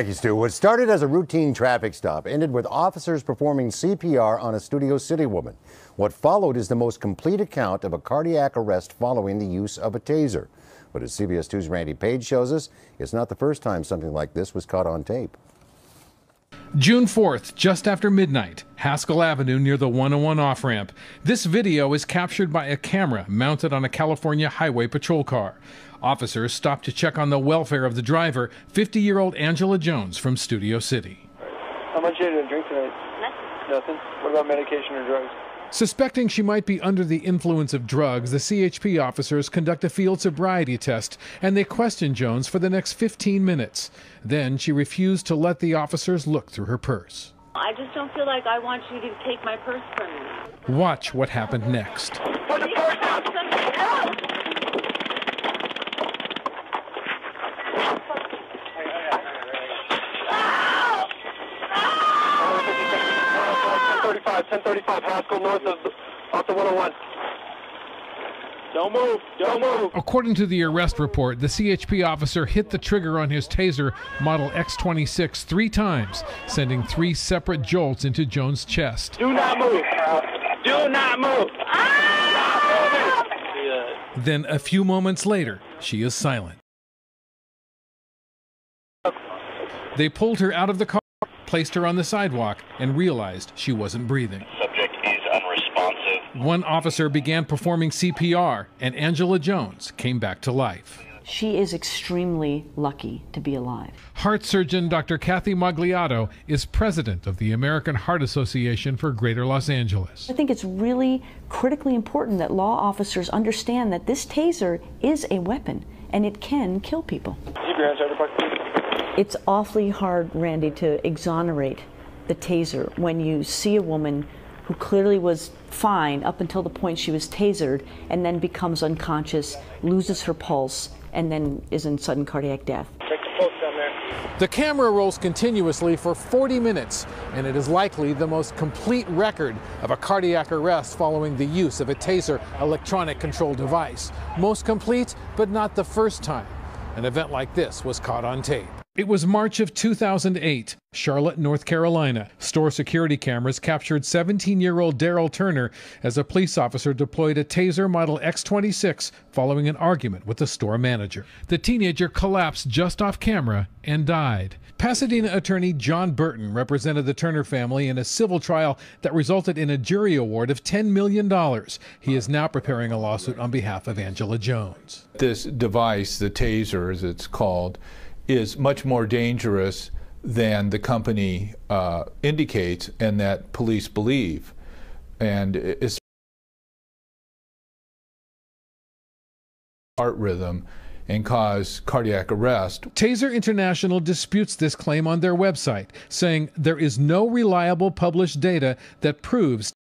Thank you, Stu. What started as a routine traffic stop ended with officers performing CPR on a Studio City woman. What followed is the most complete account of a cardiac arrest following the use of a taser. But as CBS 2's Randy Page shows us, it's not the first time something like this was caught on tape. June 4th, just after midnight, Haskell Avenue near the 101 off-ramp. This video is captured by a camera mounted on a California Highway Patrol car. Officers stopped to check on the welfare of the driver, 50-year-old Angela Jones from Studio City. How much did you drink tonight? Nothing. What about medication or drugs? Suspecting she might be under the influence of drugs, the CHP officers conduct a field sobriety test, and they question Jones for the next 15 minutes. Then she refused to let the officers look through her purse. I just don't feel like I want you to take my purse from me. Watch what happened next. Put the purse down! Haskell north of the 101. Don't move, don't move. According to the arrest report, the CHP officer hit the trigger on his taser, model X26, 3 times, sending 3 separate jolts into Jones' chest. Do not move. Do not move. Then a few moments later, she is silent. They pulled her out of the car, placed her on the sidewalk, and realized she wasn't breathing. Subject is unresponsive. One officer began performing CPR, and Angela Jones came back to life. She is extremely lucky to be alive. Heart surgeon Dr. Kathy Magliato is president of the American Heart Association for Greater Los Angeles. I think it's really critically important that law officers understand that this taser is a weapon and it can kill people. Keep your hands out of the pocket, please. It's awfully hard, Randy, to exonerate the taser when you see a woman who clearly was fine up until the point she was tasered and then becomes unconscious, loses her pulse, and then is in sudden cardiac death. Check the pulse down there. The camera rolls continuously for 40 minutes, and it is likely the most complete record of a cardiac arrest following the use of a taser electronic control device. Most complete, but not the first time an event like this was caught on tape. It was March of 2008, Charlotte, North Carolina. Store security cameras captured 17-year-old Daryl Turner as a police officer deployed a taser model X26 following an argument with the store manager. The teenager collapsed just off camera and died. Pasadena attorney John Burton represented the Turner family in a civil trial that resulted in a jury award of $10 million. He is now preparing a lawsuit on behalf of Angela Jones. This device, the taser as it's called, is much more dangerous than the company indicates and that police believe. And it's heart rhythm and cause cardiac arrest. Taser International disputes this claim on their website, saying there is no reliable published data that proves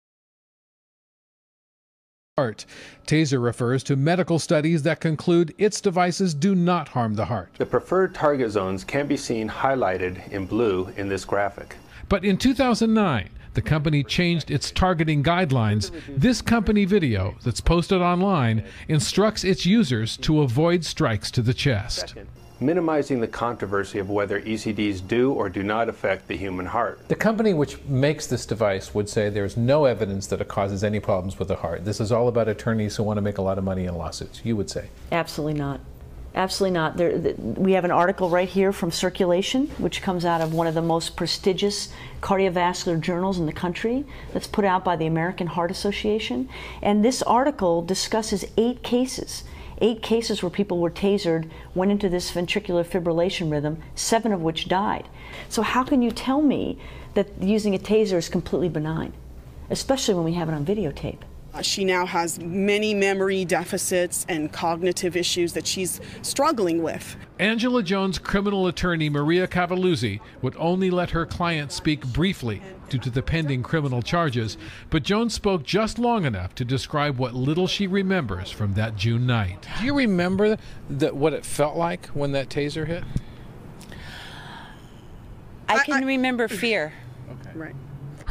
heart. Taser refers to medical studies that conclude its devices do not harm the heart. The preferred target zones can be seen highlighted in blue in this graphic. But in 2009, the company changed its targeting guidelines. This company video that's posted online instructs its users to avoid strikes to the chest. Second, minimizing the controversy of whether ECDs do or do not affect the human heart. The company which makes this device would say there's no evidence that it causes any problems with the heart. This is all about attorneys who want to make a lot of money in lawsuits. You would say? Absolutely not. Absolutely not. We have an article right here from Circulation, which comes out of one of the most prestigious cardiovascular journals in the country, that's put out by the American Heart Association. And this article discusses 8 cases. 8 cases where people were tasered, went into this ventricular fibrillation rhythm, 7 of which died. So how can you tell me that using a taser is completely benign, especially when we have it on videotape? She now has many memory deficits and cognitive issues that she's struggling with. Angela Jones' criminal attorney Maria Cavalluzzi would only let her client speak briefly due to the pending criminal charges, but Jones spoke just long enough to describe what little she remembers from that June night. Do you remember what it felt like when that taser hit? I can remember fear. Okay. Right.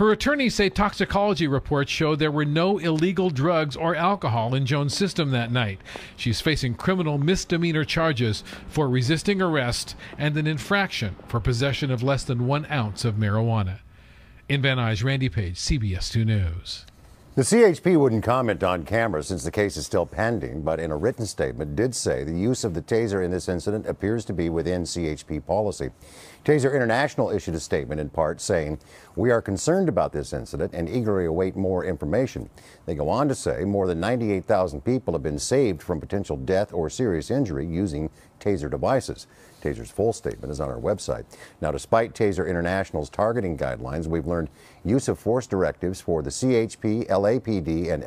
Her attorneys say toxicology reports show there were no illegal drugs or alcohol in Jones' system that night. She's facing criminal misdemeanor charges for resisting arrest and an infraction for possession of less than 1 ounce of marijuana. In Van Nuys, Randy Page, CBS 2 News. The CHP wouldn't comment on camera since the case is still pending, but in a written statement did say the use of the taser in this incident appears to be within CHP policy. Taser International issued a statement in part saying, "We are concerned about this incident and eagerly await more information." They go on to say more than 98,000 people have been saved from potential death or serious injury using taser devices. Taser's full statement is on our website. Now, despite Taser International's targeting guidelines, we've learned use of force directives for the CHP, LAPD, and